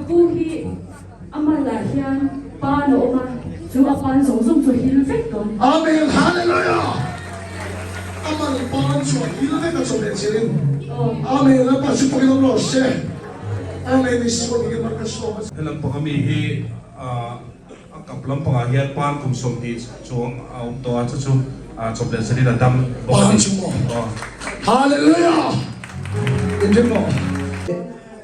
Kapuhi amalahian paano ma suapan song to hilvekton. Amen. Hallelujah. Aman pan so hilvek at so bensin. Amen. Lepas si Panginoon Rose. Amen. Isu bigyan markaso. Alam po kami ang kaplang pangahiyan pan kung sumhit chuang to at so ben sa nila dam. Pan mo. Hallelujah. Hindi mo.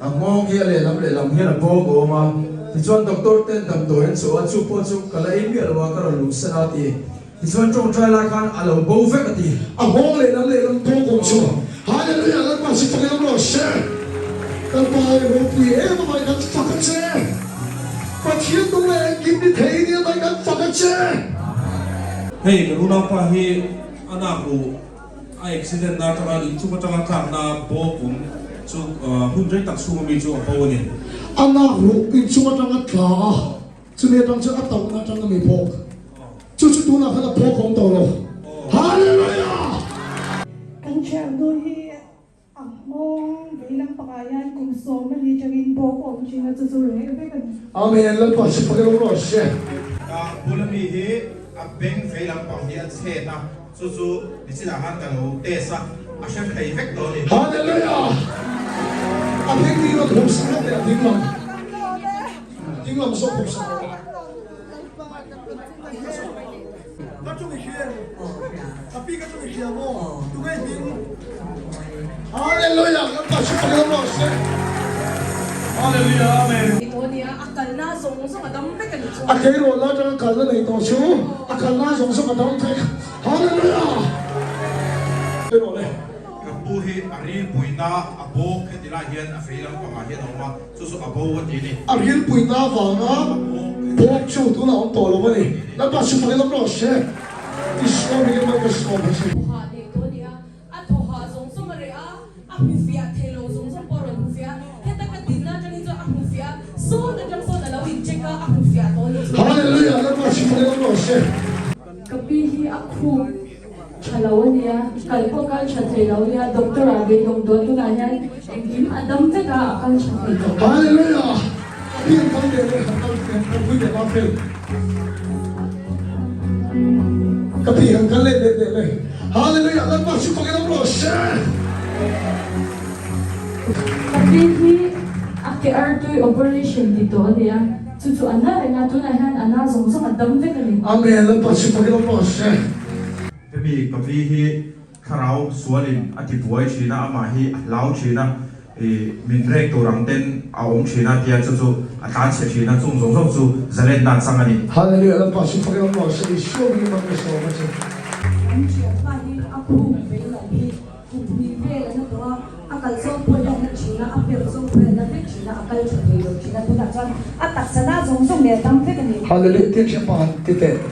Ang mong lam hiyan ang bogo ma tichuan doktor ten dam dohen so at supo so kalain mi alwa karon luksan ati tichuan chong try la kan alo bo vek ati Amo lam bogo so. Hallelujah. Lepas si Panginoon Rose. Kapag rupi may nagpakatse. Paghiyan nung naengin ni Thay niya may nagpakatse. Hey, karuna pa anak ko accident na taka itu pataka ka na bokun so hundred tak sumami jo apawanin. Anak ru pinsumat ang atla. Sunetang sa ataw na tang may pok. Susuto na ka na pok ang tolo. Hallelujah! Kanchando hi among bilang pakayan kung so mali jagin boko ang china susure kan. Amen. Lepas si Panginoon Rose. Bulami abeng felang panghi at seta susu disilahan kalau desa asyam kay vektor ni. Hallelujah! Abeng di na kung saan natin ating lang. Ating lang sa kung saan. Hallelujah! Lepas si Panginoon Rose. Hallelujah! Amen. Ito niya akal na song adampe kan. Akay rola jangan kala na ito siyo. Akal na song adampe. Hallelujah! Pero le. Kabuhi aril puina abo ketilahian afilang pangahian oma susu abo wat ini. Ariel puina vanga. Bok siyo ito na ang tolo mo ni. Lepas si Panginoon Rose. Isko bigyan mo kasi mo kasi. Ito niya at hoha song maria ang fiat hello song poron fiat. Kita katina jang ito ang fiat. So na nalawin check ang fiat on. Hallelujah! Lepas si Panginoon Rose. Kapihi ako chalawan niya kalpokan siya telaw niya Dr. Abin yung doon yan engim adam teka akan siya ito. Hallelujah! Piyan kang dere. Ang pwede mapil. Kapihan ka le. Hallelujah! Lepas si Panginoon Rose. Kapihi aki artoy operation dito niya susuan na rin nga tunahan ana song adam teka ni. Amen. Lepas si Panginoon Rose. Kami kabihi karau sualin ati buai China amahi lau China minrek torang ten aong China tiyan susu atas China sung su zalet na sangani. Hallelujah! Lepas si Panginoon Rose. Isko bigyan mo kasi mo kasi. Ang siya pahin ako bilang hi kung bibel na to akal so po na china apir so po na china akal chino china to na chan atak sana song me tam pe ni. Hallelujah! Tiyan siya pahan. Tite.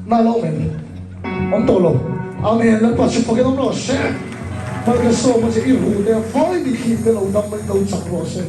Nalomen. Ang tolo. Amen. Lepas si Panginoon Rose. Malgaso mo si Ihu. They're falling the heat below. Dapat daw sa Rose.